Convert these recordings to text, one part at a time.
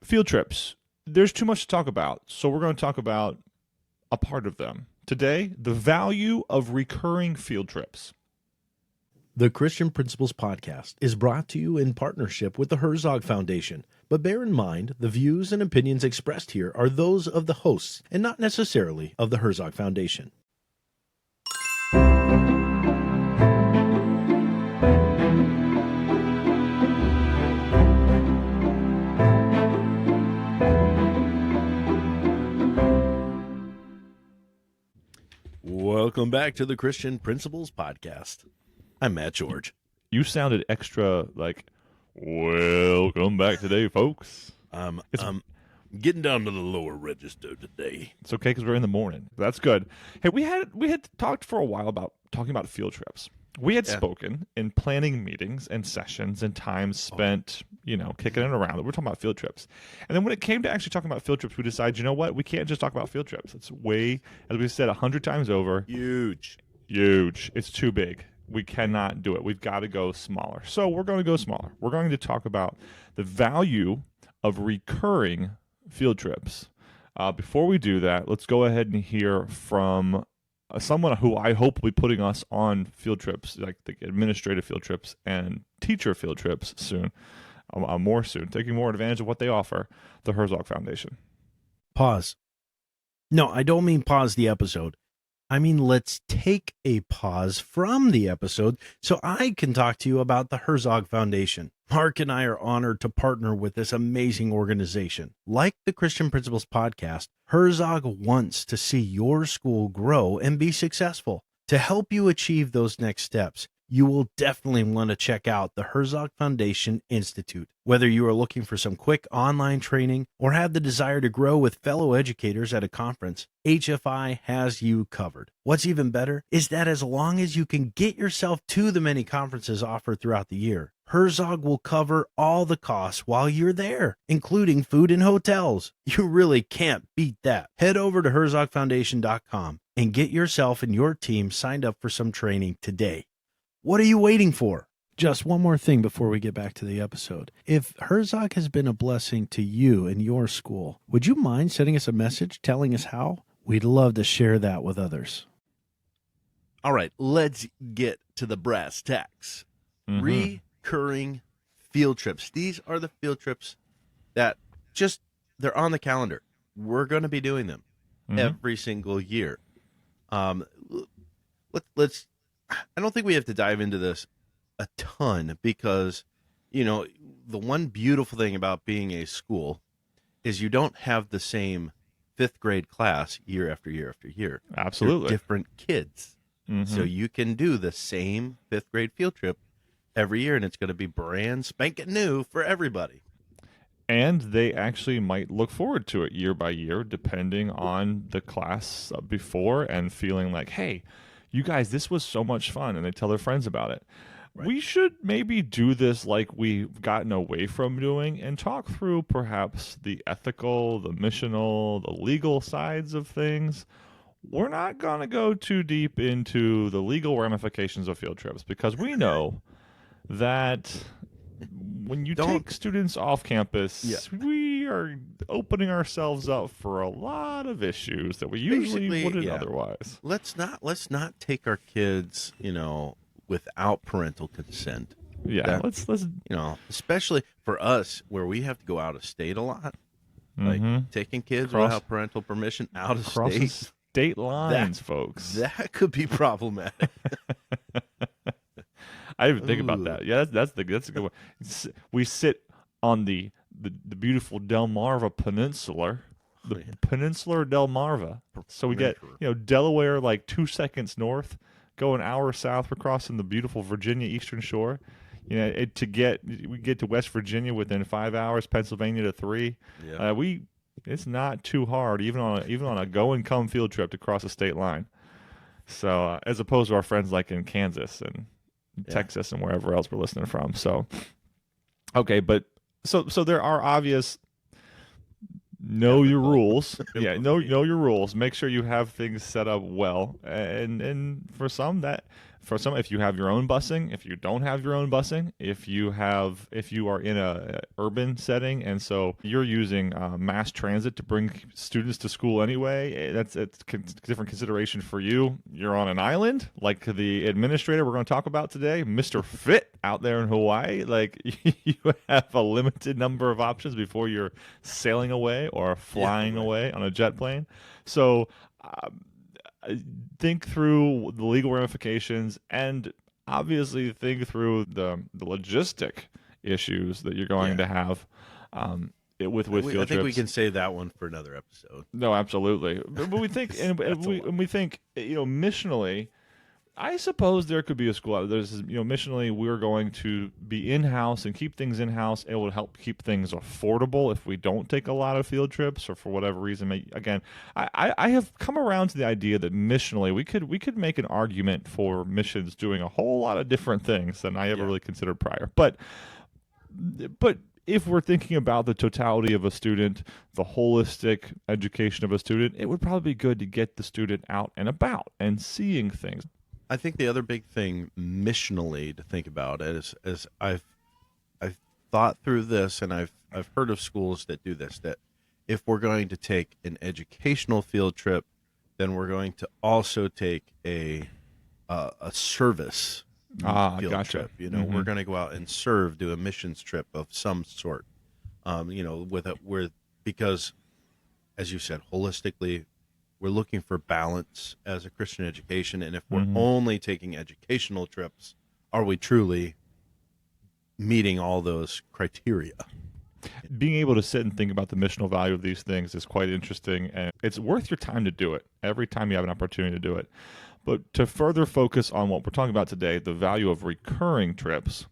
Field trips. There's too much to talk about, so we're going to talk about a part of them. Today, the value of recurring field trips. The Christian Principles Podcast is brought to you in partnership with the Herzog Foundation. But bear in mind, the views and opinions expressed here are those of the hosts and not necessarily of the Herzog Foundation. Welcome back to the Christian Principles Podcast. I'm Matt George. You sounded extra like, welcome back today, folks. I'm getting down to the lower register today. It's okay because we're in the morning. That's good. Hey, we had talked for a while about talking about field trips. We had spoken in planning meetings and sessions and times spent, kicking it around. We're talking about field trips. And then when it came to actually talking about field trips, we decided, you know what? We can't just talk about field trips. It's way, as we said 100 times over. Huge. It's too big. We cannot do it. We've got to go smaller. So we're going to go smaller. We're going to talk about the value of recurring field trips. Before we do that, let's go ahead and hear from someone who I hope will be putting us on field trips, like the administrative field trips and teacher field trips soon, more soon, taking more advantage of what they offer, the Herzog Foundation. Pause. No, I don't mean pause the episode. I mean, let's take a pause from the episode so I can talk to you about the Herzog Foundation. Mark and I are honored to partner with this amazing organization. Like the Christian Principles Podcast, Herzog wants to see your school grow and be successful. To help you achieve those next steps, you will definitely want to check out the Herzog Foundation Institute. Whether you are looking for some quick online training or have the desire to grow with fellow educators at a conference, HFI has you covered. What's even better is that as long as you can get yourself to the many conferences offered throughout the year, Herzog will cover all the costs while you're there, including food and hotels. You really can't beat that. Head over to herzogfoundation.com and get yourself and your team signed up for some training today. What are you waiting for? Just one more thing before we get back to the episode. If Herzog has been a blessing to you and your school, would you mind sending us a message telling us how? We'd love to share that with others. All right, let's get to the brass tacks. Recurring field trips. These are the field trips that they're on the calendar. We're going to be doing them every single year. Let's I don't think we have to dive into this a ton because, the one beautiful thing about being a school is you don't have the same fifth grade class year after year after year. Absolutely. They're different kids. So you can do the same fifth grade field trip every year, and it's going to be brand spanking new for everybody. And they actually might look forward to it year by year, depending on the class before and feeling like, hey, you guys, this was so much fun, and they tell their friends about it. Right. We should maybe do this like we've gotten away from doing and talk through perhaps the ethical, the missional, the legal sides of things. We're not going to go too deep into the legal ramifications of field trips because we know that when you take students off campus, we are opening ourselves up for a lot of issues that we usually wouldn't otherwise. Let's not take our kids, without parental consent. Yeah, let's especially for us where we have to go out of state a lot, like taking kids without parental permission out of state. State lines, folks. That could be problematic. I didn't even think about that. Yeah, that's a good one. We sit on the beautiful Delmarva Peninsula, Peninsular Delmarva. So we get Delaware like 2 seconds north, go an hour south. We're crossing the beautiful Virginia Eastern Shore. We get to West Virginia within 5 hours. Pennsylvania to 3. Yeah. It's not too hard, even on a go and come field trip to cross a state line. So as opposed to our friends like in Kansas and Texas and wherever else we're listening from. So, okay, but so there are obvious know your rules. Yeah, know your rules. Make sure you have things set up well. And for some that if you have your own busing, if you don't have your own busing, if you are in a urban setting, and so you're using mass transit to bring students to school anyway, it's different consideration for you. You're on an island, like the administrator we're going to talk about today, Mr. Fitt, out there in Hawaii. Like, you have a limited number of options before you're sailing away or flying away on a jet plane. So think through the legal ramifications, and obviously think through the logistic issues that you're going to have with field trips. I think we can save that one for another episode. No, absolutely. But we think, we think, missionally, I suppose there could be a school out there. There's, missionally, we're going to be in-house and keep things in-house. It will help keep things affordable if we don't take a lot of field trips, or for whatever reason. Again, I have come around to the idea that missionally we could make an argument for missions doing a whole lot of different things than I ever really considered prior. But if we're thinking about the totality of a student, the holistic education of a student, it would probably be good to get the student out and about and seeing things. I think the other big thing missionally to think about is I've thought through this, and I've heard of schools that do this, that if we're going to take an educational field trip, then we're going to also take a service field trip. We're going to go out and serve, do a missions trip of some sort. Because, as you said, holistically, we're looking for balance as a Christian education, and if we're only taking educational trips, are we truly meeting all those criteria? Being able to sit and think about the missional value of these things is quite interesting, and it's worth your time to do it every time you have an opportunity to do it. But to further focus on what we're talking about today, the value of recurring trips,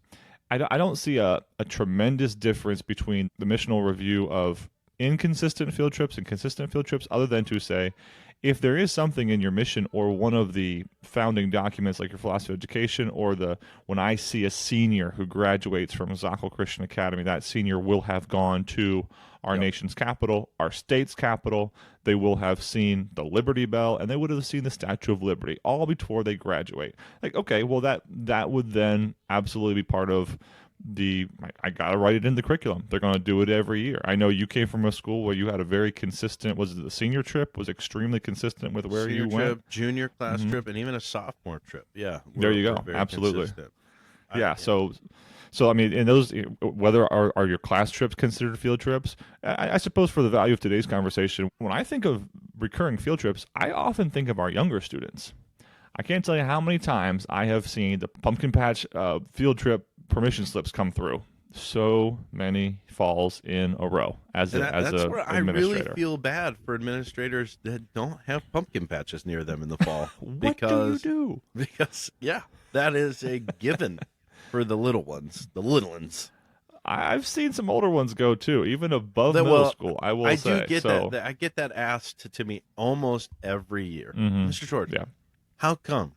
I don't see a tremendous difference between the missional review of inconsistent field trips and consistent field trips, other than to say, if there is something in your mission or one of the founding documents, like your philosophy of education, or when I see a senior who graduates from Zockoll Christian Academy, that senior will have gone to our nation's capital, our state's capital. They will have seen the Liberty Bell, and they would have seen the Statue of Liberty, all before they graduate. Like, okay, well, that would then absolutely be part of I gotta write it in the curriculum. They're gonna do it every year. I know you came from a school where you had a very consistent. Was it the senior trip was extremely consistent with where senior you trip, went? Junior class trip, and even a sophomore trip. Yeah, there you go. Absolutely. So I mean, in those, whether are your class trips considered field trips? I suppose for the value of today's conversation, when I think of recurring field trips, I often think of our younger students. I can't tell you how many times I have seen the pumpkin patch field trip permission slips come through. So many falls in a row as an administrator. I really feel bad for administrators that don't have pumpkin patches near them in the fall. What do you do? Because that is a given for the little ones, I've seen some older ones go too, even above middle school. I do get that. I get that asked to me almost every year, Mr. George. Yeah. How come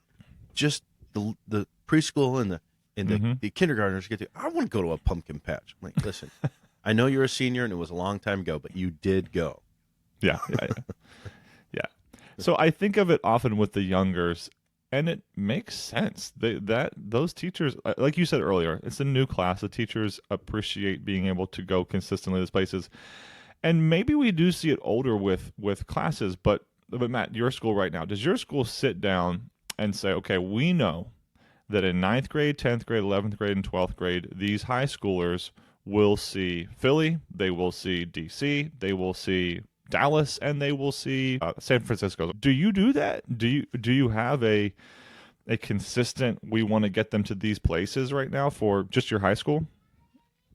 just the preschool and the kindergartners get to? I want to go to a pumpkin patch. I'm like, listen, I know you're a senior and it was a long time ago, but you did go. Yeah. So I think of it often with the youngers, and it makes sense. Those teachers, like you said earlier, it's a new class. The teachers appreciate being able to go consistently to these places, and maybe we do see it older with classes. But Matt, your school right now, does your school sit down and say, okay, we know that in 9th grade, 10th grade, 11th grade, and 12th grade, these high schoolers will see Philly, they will see DC, they will see Dallas, and they will see San Francisco. Do you do that? Do you have a consistent, we want to get them to these places right now for just your high school?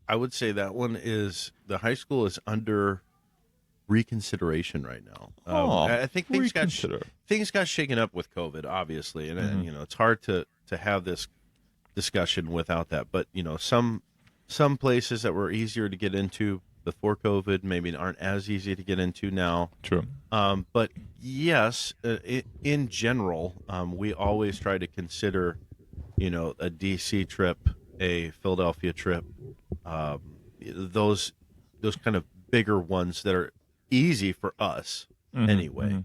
I would say that one is, the high school is under reconsideration right now. I think things got shaken up with COVID, obviously, and it's hard to have this discussion without that. But some places that were easier to get into before COVID maybe aren't as easy to get into now. True. But yes, in general, we always try to consider, a DC trip, a Philadelphia trip, those kind of bigger ones that are easy for us anyway.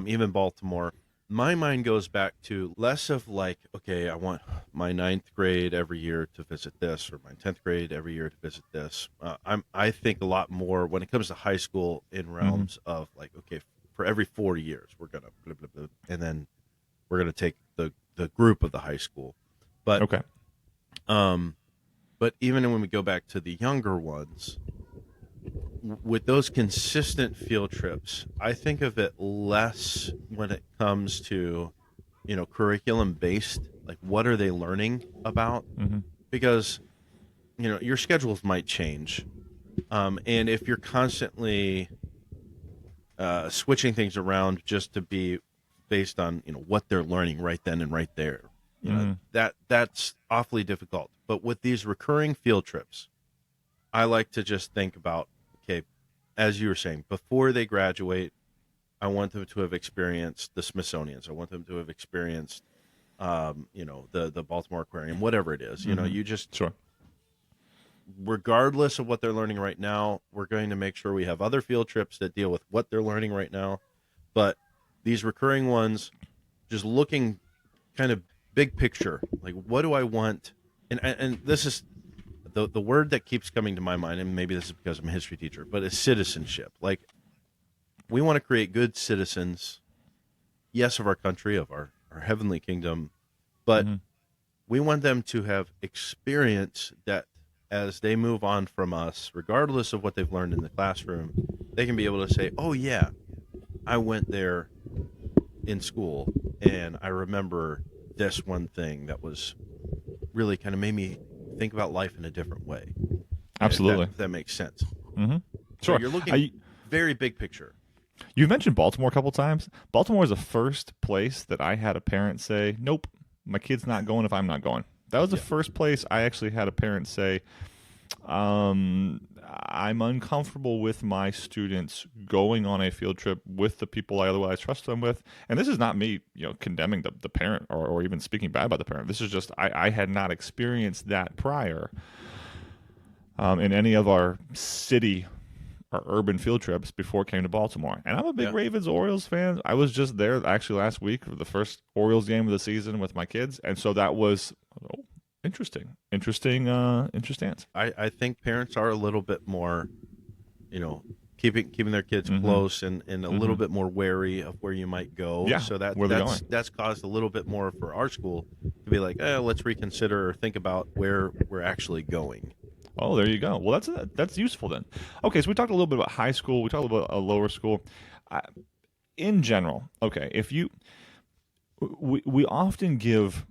Even Baltimore, my mind goes back to less of like, okay, I want my ninth grade every year to visit this, or my 10th grade every year to visit this. I think a lot more when it comes to high school in realms of like, okay, for every 4 years, we're going to blah, blah, blah, and then we're going to take the group of the high school. But, Okay. But even when we go back to the younger ones, with those consistent field trips, I think of it less when it comes to, curriculum based, like what are they learning about? Because, your schedules might change. And if you're constantly switching things around just to be based on, what they're learning right then and right there, that's awfully difficult. But with these recurring field trips, I like to just think about, okay, as you were saying, before they graduate, I want them to have experienced the Smithsonian's. I want them to have experienced, the Baltimore Aquarium, whatever it is. You just, Sure. regardless of what they're learning right now, we're going to make sure we have other field trips that deal with what they're learning right now. But these recurring ones, just looking kind of big picture, like what do I want? And this is the word that keeps coming to my mind, and maybe this is because I'm a history teacher, but it's citizenship. Like, we want to create good citizens, yes, of our country, of our heavenly kingdom, but we want them to have experience that as they move on from us, regardless of what they've learned in the classroom, they can be able to say, oh yeah, I went there in school and I remember this one thing that was really kind of made me think about life in a different way. Absolutely. If that makes sense. Sure. So you're looking very big picture. You've mentioned Baltimore a couple times. Baltimore is the first place that I had a parent say, nope, my kid's not going if I'm not going. That was the first place I actually had a parent say, I'm uncomfortable with my students going on a field trip with the people I otherwise trust them with. And this is not me, condemning the parent or even speaking bad about the parent. This is just I had not experienced that prior in any of our city or urban field trips before it came to Baltimore. And I'm a big Ravens Orioles fan. I was just there actually last week for the first Orioles game of the season with my kids. And so that was interesting stance. I think parents are a little bit more, keeping their kids close and a little bit more wary of where you might go. Yeah, so where they're going. That's caused a little bit more for our school to be like, let's reconsider or think about where we're actually going. Oh, there you go. Well, that's useful then. Okay, so we talked a little bit about high school. We talked about a lower school. In general, okay, we often give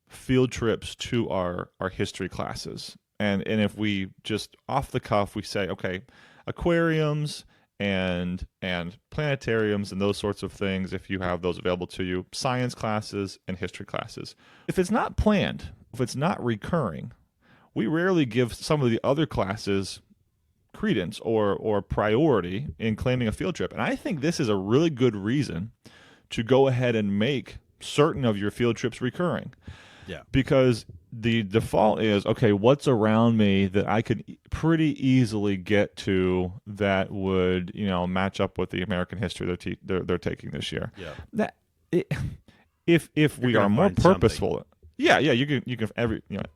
field trips to our history classes, and if we just off the cuff we say, okay, aquariums and planetariums and those sorts of things, if you have those available to you, science classes and history classes. If it's not planned, if it's not recurring, we rarely give some of the other classes credence or priority in claiming a field trip. And I think this is a really good reason to go ahead and make certain of your field trips recurring. Yeah. Because the default is, okay, what's around me that I could pretty easily get to that would, match up with the American history they're taking this year. Yeah. If we are more purposeful. Something. Yeah, you can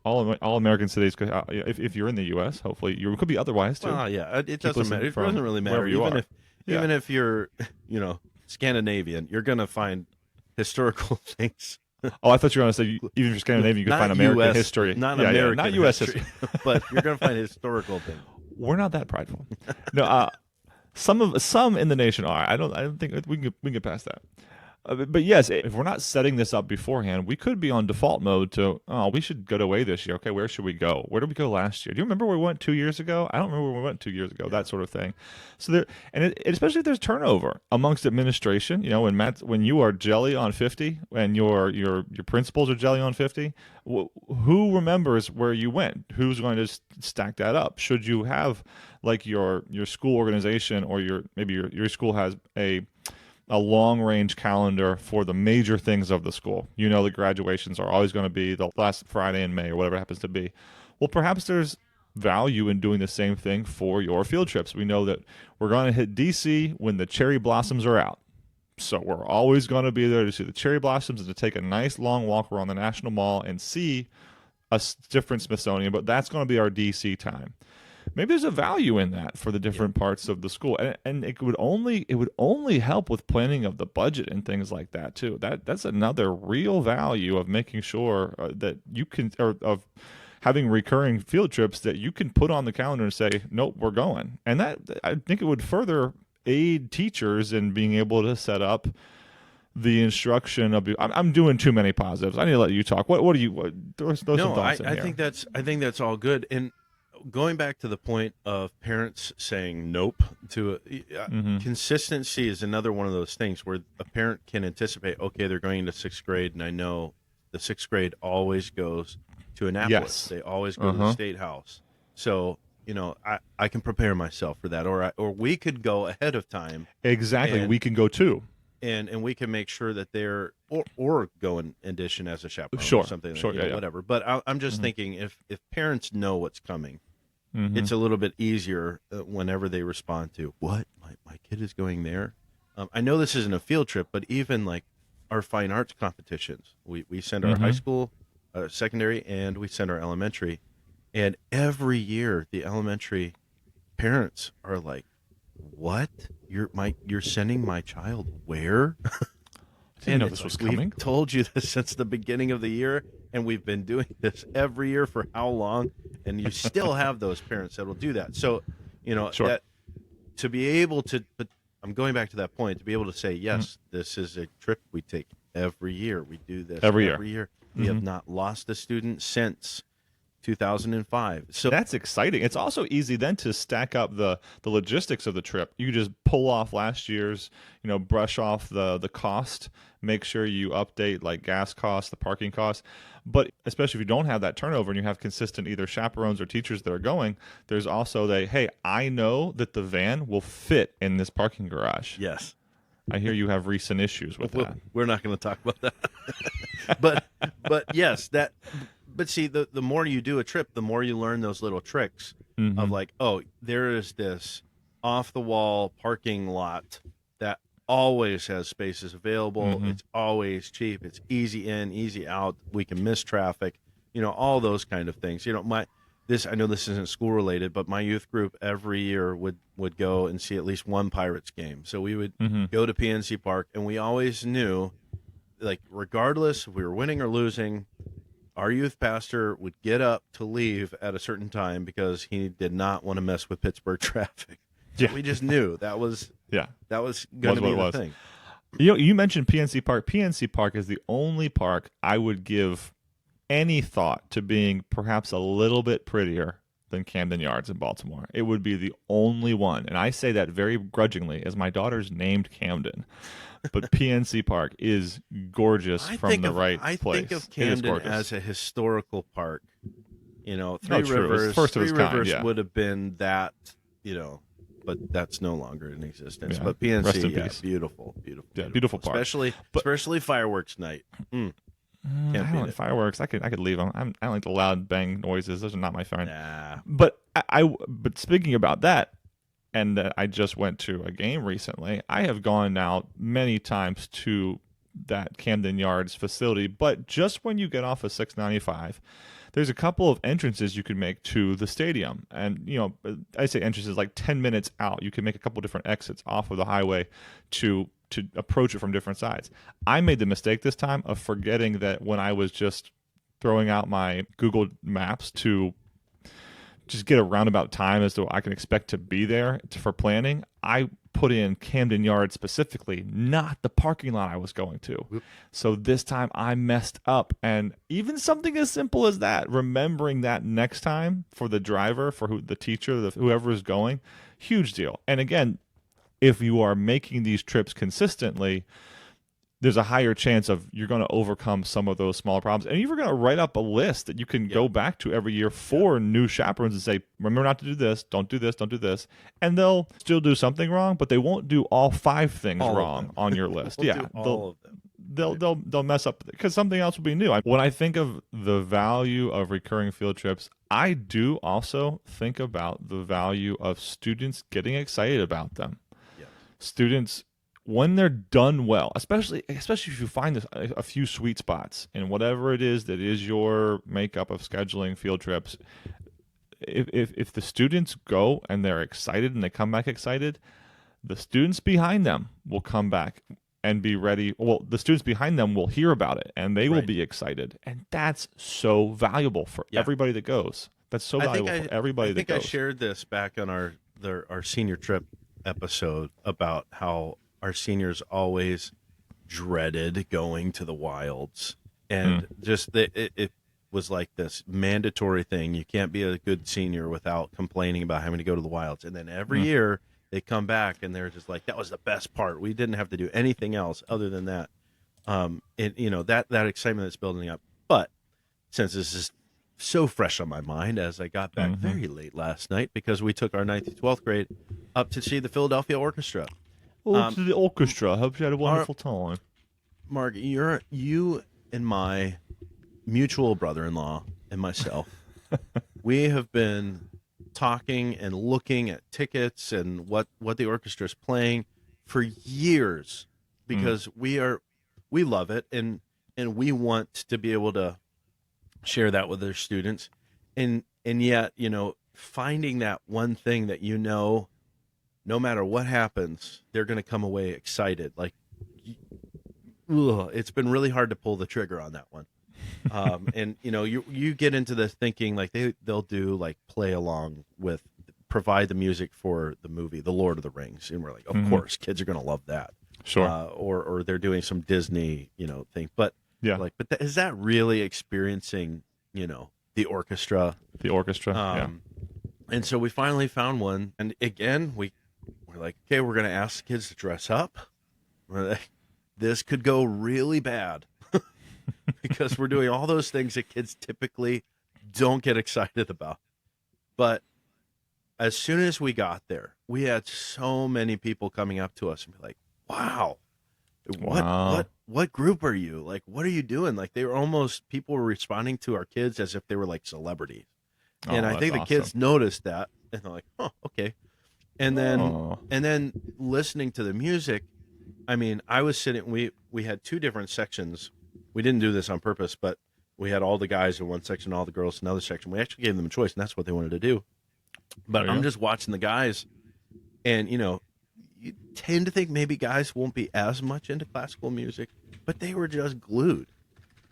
all American cities. If you're in the U.S., hopefully you could be otherwise too. It doesn't matter. It doesn't really matter. Even if you're Scandinavian, you're gonna find historical things. Oh, I thought you were going to say even if you're Scandinavian, you can find American US, history. Not U.S. history, but you're going to find historical things. We're not that prideful. No, some in the nation are. I don't think we can get past that. But yes, if we're not setting this up beforehand, we could be on default mode to, we should go away this year. Okay, where should we go? Where did we go last year? Do you remember where we went 2 years ago? I don't remember where we went 2 years ago, that sort of thing. So especially if there's turnover amongst administration, when you are jelly on 50 and your principals are jelly on 50, who remembers where you went? Who's going to stack that up? Should you have like your school organization or maybe your school has a long-range calendar for the major things of the school. The graduations are always going to be the last Friday in May or whatever it happens to be. Well, perhaps there's value in doing the same thing for your field trips. We know that we're going to hit D.C. when the cherry blossoms are out. So we're always going to be there to see the cherry blossoms and to take a nice long walk around the National Mall and see a different Smithsonian, but that's going to be our DC time. Maybe there's a value in that for the different parts of the school, and it would only help with planning of the budget and things like that too. That's another real value of making sure that you can, or of having recurring field trips that you can put on the calendar and say, nope, we're going. And that, I think it would further aid teachers in being able to set up the instruction of. I'm doing too many positives. I need to let you talk. What do you? Throw some thoughts in I here. think that's all good. And going back to the point of parents saying nope to consistency is another one of those things where a parent can anticipate. Okay, they're going to sixth grade, and I know the sixth grade always goes to Annapolis. Yes. They always go to the State House. So I can prepare myself for that, or we could go ahead of time. Exactly, we can go too. And we can make sure that they're or go in addition as a chaperone Sure, or something, sure, whatever. But I'm just thinking if parents know what's coming, it's a little bit easier whenever they respond to what my kid is going there. I know this isn't a field trip, but even like our fine arts competitions, we send our high school, secondary, and we send our elementary, and every year the elementary parents are like, "What? You're sending my child where?" I didn't know this was coming. We've told you this since the beginning of the year, and we've been doing this every year for how long? And you still have those parents that will do that. So, that to be able to, but I'm going back to that point, to be able to say, yes, this is a trip we take every year. We do this every year. We have not lost a student since 2005. So that's exciting. It's also easy then to stack up the logistics of the trip. You just pull off last year's, brush off the cost, make sure you update like gas costs, the parking costs. But especially if you don't have that turnover and you have consistent either chaperones or teachers that are going, there's also hey, I know that the van will fit in this parking garage. Yes. I hear you have recent issues with that. We're not going to talk about that. but yes, that. But see, the more you do a trip, the more you learn those little tricks of like, oh, there is this off-the-wall parking lot that always has spaces available. It's always cheap. It's easy in, easy out. We can miss traffic. All those kind of things. I know this isn't school related, but my youth group every year would go and see at least one Pirates game. So we would go to PNC Park, and we always knew, like, regardless if we were winning or losing, our youth pastor would get up to leave at a certain time because he did not want to mess with Pittsburgh traffic. Yeah. We just knew that was going to be the thing. You mentioned PNC Park. PNC Park is the only park I would give any thought to being perhaps a little bit prettier than Camden Yards in Baltimore. It would be the only one. And I say that very grudgingly as my daughter's named Camden. But PNC Park is gorgeous from the right place. I think of Camden as a historical park. Three Rivers, Three Rivers would have been that, but that's no longer in existence. Yeah. But PNC, Rest in peace. Beautiful. Yeah, beautiful park. Especially fireworks night. I don't like fireworks. I could leave them. I don't like the loud bang noises. Those are not my fun. Nah. But but speaking about that, and I just went to a game recently. I have gone now many times to that Camden Yards facility, but just when you get off of 695, there's a couple of entrances you can make to the stadium. And, I say entrances like 10 minutes out. You can make a couple different exits off of the highway to approach it from different sides. I made the mistake this time of forgetting that when I was just throwing out my Google Maps to just get a roundabout time as to I can expect to be there for planning, I put in Camden Yards specifically, not the parking lot I was going to. Whoop. So this time I messed up. And even something as simple as that, remembering that next time for the driver, for the teacher, whoever is going, huge deal. And again, if you are making these trips consistently, there's a higher chance of you're going to overcome some of those small problems. And you're going to write up a list that you can go back to every year for new chaperones and say, remember not to do this, don't do this, don't do this. And they'll still do something wrong, but they won't do all 5 things wrong on your list. All of them. They'll mess up because something else will be new. When I think of the value of recurring field trips, I do also think about the value of students getting excited about them. Yeah. Students when they're done well, especially if you find a few sweet spots in whatever it is that is your makeup of scheduling field trips, if the students go and they're excited and they come back excited, the students behind them will come back and be ready. Well, the students behind them will hear about it and they will be excited. And that's so valuable for everybody that goes. That's so valuable for everybody that goes. I shared this back on our senior trip episode about how our seniors always dreaded going to the wilds. And just it was like this mandatory thing. You can't be a good senior without complaining about having to go to the wilds. And then every year they come back and they're just like, that was the best part. We didn't have to do anything else other than that. That excitement that's building up. But since this is so fresh on my mind as I got back very late last night because we took our 9th to 12th grade up to see the Philadelphia Orchestra. To the orchestra. Hope you had a wonderful time. Mark, you and my mutual brother-in-law and myself, we have been talking and looking at tickets and what the orchestra is playing for years because we love it and we want to be able to share that with their students and yet finding that one thing that no matter what happens they're going to come away excited it's been really hard to pull the trigger on that one. And you get into the thinking like they'll do like play along with provide the music for the movie The Lord of the Rings and we're like of course kids are going to love that. Sure. Or they're doing some Disney thing but is that really experiencing the orchestra? And so we finally found one and again we're like okay we're going to ask the kids to dress up. We're like, this could go really bad. Because we're doing all those things that kids typically don't get excited about. But as soon as we got there, we had so many people coming up to us and be like, wow, what group are you? Like, what are you doing? Like people were responding to our kids as if they were like celebrities. And I think the kids noticed that and they're like, oh, okay. And then listening to the music, I mean, I was sitting, we had two different sections. We didn't do this on purpose, but we had all the guys in one section, all the girls in another section. We actually gave them a choice, and that's what they wanted to do. But I'm just watching the guys, and, you tend to think maybe guys won't be as much into classical music, but they were just glued.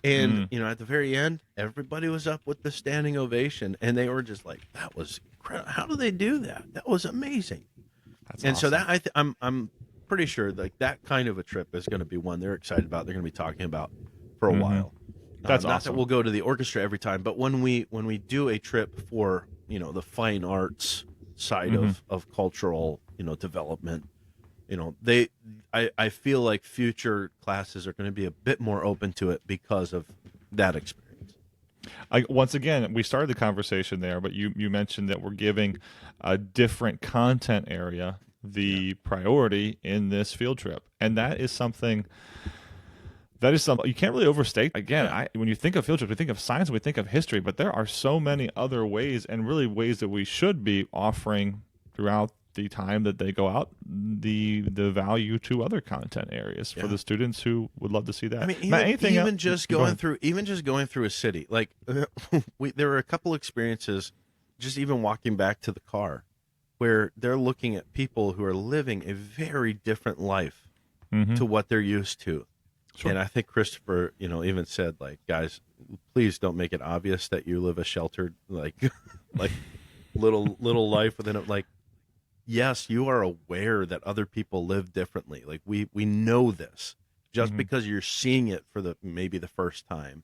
And, at the very end, everybody was up with the standing ovation, and they were just like, that was incredible. How do they do that? That was amazing. That's awesome. So that I'm pretty sure like that kind of a trip is going to be one they're excited about. They're going to be talking about for a while. That's not awesome. That we'll go to the orchestra every time, but when we do a trip for the fine arts side of cultural development, I feel like future classes are going to be a bit more open to it because of that experience. Once again, we started the conversation there, but you mentioned that we're giving a different content area the priority in this field trip, and that is something you can't really overstate. Again, when you think of field trips, we think of science, we think of history, but there are so many other ways, and really ways that we should be offering throughout the time that they go out, the value to other content areas for the students who would love to see that. I mean, even just going through a city, like there were a couple experiences, just even walking back to the car, where they're looking at people who are living a very different life to what they're used to. Sure. And I think Christopher, even said, like, guys, please don't make it obvious that you live a sheltered, like little life within it. Like, yes, you are aware that other people live differently. Like, we know this. Just because you're seeing it for maybe the first time,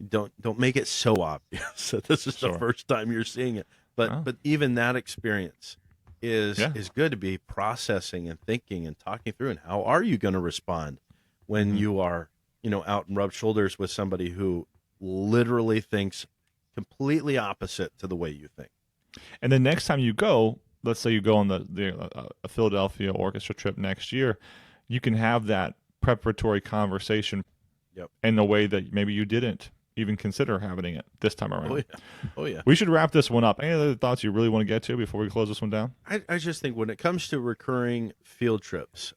don't make it so obvious that this is the first time you're seeing it. But even that experience is good to be processing and thinking and talking through. And how are you going to respond when you are, out and rub shoulders with somebody who literally thinks completely opposite to the way you think? And the next time you go, let's say you go on the Philadelphia Orchestra trip next year, you can have that preparatory conversation in a way that maybe you didn't even consider having it this time around. Oh yeah. We should wrap this one up. Any other thoughts you really want to get to before we close this one down? I just think when it comes to recurring field trips,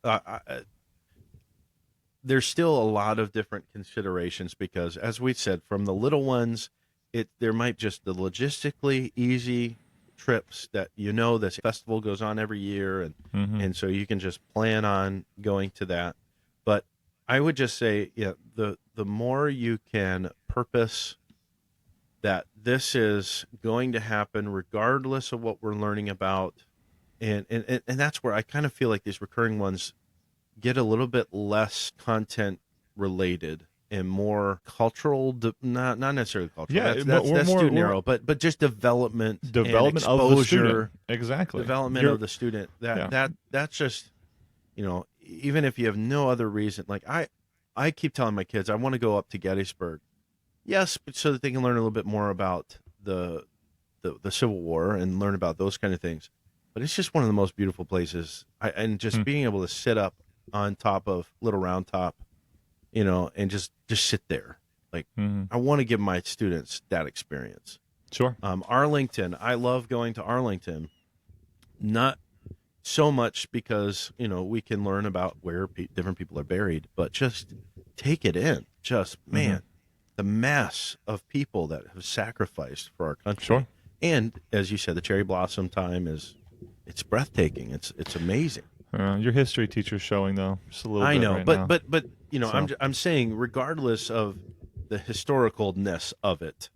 there's still a lot of different considerations because, as we said, from the little ones, there might just the logistically easy trips that this festival goes on every year, and so you can just plan on going to that. But I would just say, the more you can purpose that this is going to happen regardless of what we're learning about, and that's where I kind of feel like these recurring ones get a little bit less content related and more cultural, not necessarily cultural. Yeah, that's too narrow, but just development and of the student. Exactly. Development of the student. That's just, even if you have no other reason. Like I keep telling my kids, I want to go up to Gettysburg. Yes, but so that they can learn a little bit more about the Civil War and learn about those kind of things. But it's just one of the most beautiful places. And just being able to sit up on top of Little Round Top, and just sit there. Like, I want to give my students that experience. Sure. Arlington, I love going to Arlington. Not so much because, we can learn about where different people are buried, but just take it in. Just, man, the mass of people that have sacrificed for our country. Sure. And as you said, the cherry blossom time it's breathtaking. It's amazing. Your history teacher's showing though, just a little bit. I know, right but now. So. I'm saying regardless of the historicalness of it,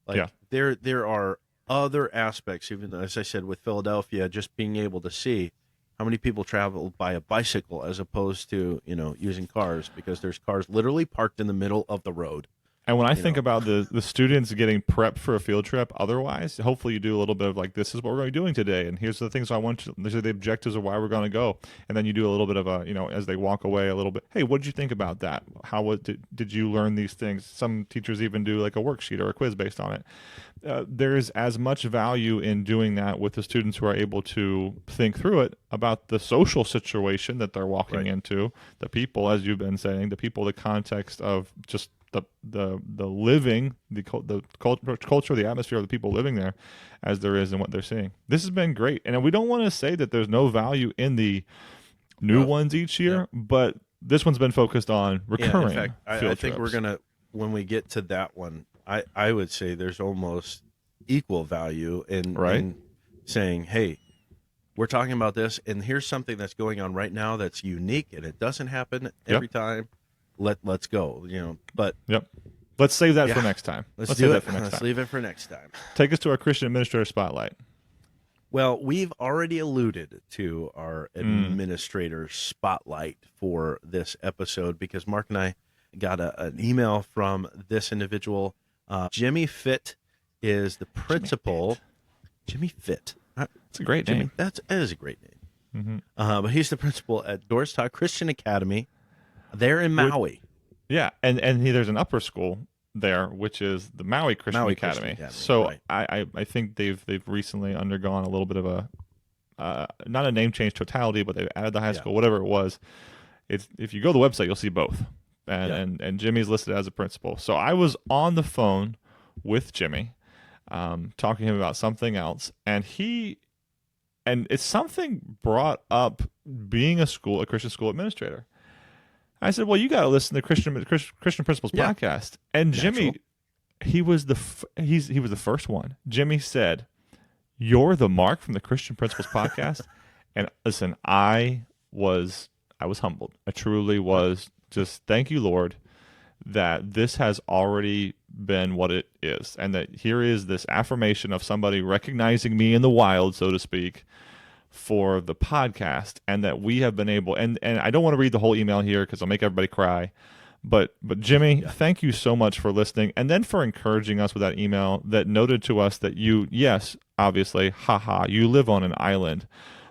like there are other aspects. Even as I said with Philadelphia, just being able to see how many people travel by a bicycle as opposed to using cars, because there's cars literally parked in the middle of the road. And when I think about the students getting prepped for a field trip, otherwise, hopefully you do a little bit of like, this is what we're going to be doing today, and here's the things I want you. These are the objectives of why we're going to go, and then you do a little bit of a, as they walk away, a little bit. Hey, what did you think about that? How did you learn these things? Some teachers even do like a worksheet or a quiz based on it. There's as much value in doing that with the students who are able to think through it about the social situation that they're walking into, the people, as you've been saying, the people, the context of just the living, the culture, the atmosphere of the people living there, as there is in what they're seeing. This has been great, and we don't want to say that there's no value in the new ones each year, but this one's been focused on recurring. In fact, I think we're gonna, when we get to that one, I would say there's almost equal value in saying, hey, we're talking about this, and here's something that's going on right now that's unique, and it doesn't happen every time. Let's go, but let's save that for next time. Let's do it. Let's leave it for next time. Take us to our Christian Administrator Spotlight. Well, we've already alluded to our Administrator Spotlight for this episode because Mark and I got an email from this individual. Jimmy Fitt is the principal. Jimmy Fitt. It's a great name. That is a great name. But he's the principal at Doris Todd Christian Academy. They're in Maui. Yeah, and there's an upper school there, which is the Maui Christian Academy. So I think they've recently undergone a little bit of a not a name change totality, but they've added the high school, whatever it was. If you go to the website, you'll see both. And Jimmy's listed as a principal. So I was on the phone with Jimmy, talking to him about something else, and it's something brought up being a Christian school administrator. I said, well, you got to listen to Christian Principals podcast. And Jimmy, he was the first one. Jimmy said, "You're the Mark from the Christian Principals podcast." And listen, I was humbled. I truly was. Just thank you, Lord, that this has already been what it is, and that here is this affirmation of somebody recognizing me in the wild, so to speak, for the podcast, and that we have been able, and I don't want to read the whole email here because I'll make everybody cry, but Jimmy, thank you so much for listening, and then for encouraging us with that email that noted to us that you, yes, obviously, you live on an island,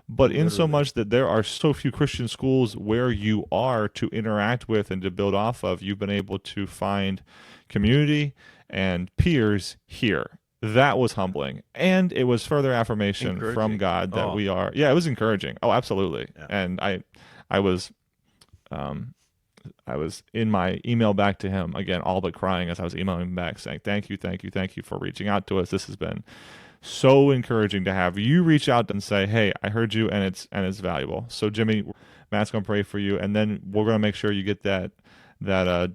but in so much that there are so few Christian schools where you are to interact with and to build off of, you've been able to find community and peers here. That was humbling, and it was further affirmation from God that we are. Yeah, it was encouraging. Oh, absolutely. Yeah. And I was in my email back to him again, all but crying as I was emailing him back, saying, "Thank you for reaching out to us. This has been so encouraging to have you reach out and say, "Hey, I heard you, and it's valuable." So, Jimmy, Matt's gonna pray for you, and then we're gonna make sure you get that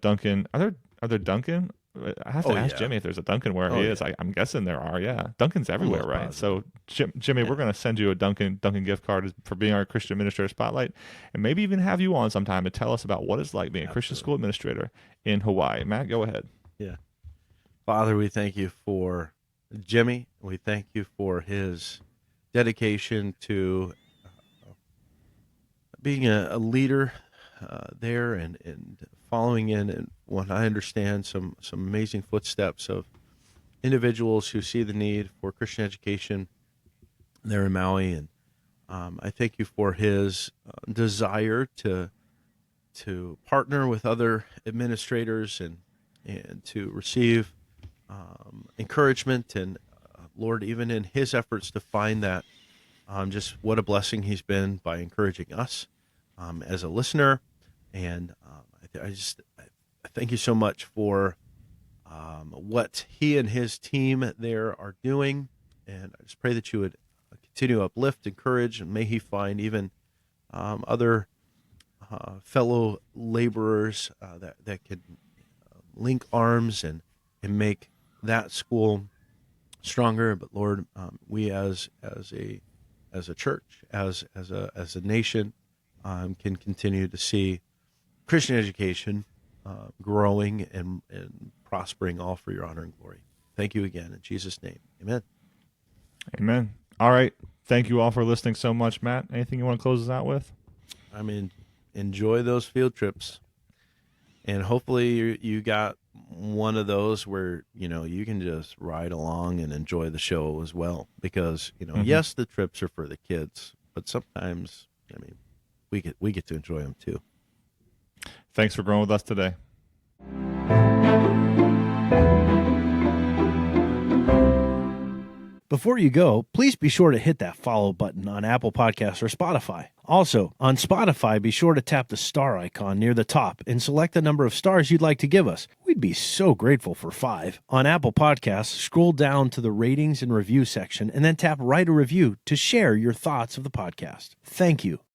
Duncan. Are there Duncan? I have to ask Jimmy if there's a Duncan where he is. I'm guessing there are. Yeah, Duncan's everywhere, right? Positive. So, Jimmy, we're gonna send you a Duncan gift card for being our Christian Administrator Spotlight, and maybe even have you on sometime to tell us about what it's like being a Christian school administrator in Hawaii. Matt, go ahead. Yeah. Father, we thank you for Jimmy. We thank you for his dedication to being a leader there and following in and what I understand some amazing footsteps of individuals who see the need for Christian education there in Maui. And I thank you for his desire to partner with other administrators and to receive encouragement. And Lord, even in his efforts to find that, just what a blessing he's been by encouraging us as a listener. And I thank you so much for what he and his team there are doing. And I just pray that you would continue to uplift, encourage, and may he find even other fellow laborers that can link arms and make that school stronger. But Lord, we as a church, as a nation, can continue to see Christian education growing and prospering, all for your honor and glory. Thank you again in Jesus' name. Amen. Amen. All right. Thank you all for listening so much. Matt, anything you want to close us out with? I mean, enjoy those field trips, and hopefully you got one of those where you can just ride along and enjoy the show as well. Because yes, the trips are for the kids, but sometimes we get to enjoy them too. Thanks for growing with us today. Before you go, please be sure to hit that follow button on Apple Podcasts or Spotify. Also, on Spotify, be sure to tap the star icon near the top and select the number of stars you'd like to give us. We'd be so grateful for 5. On Apple Podcasts, scroll down to the ratings and review section and then tap write a review to share your thoughts of the podcast. Thank you.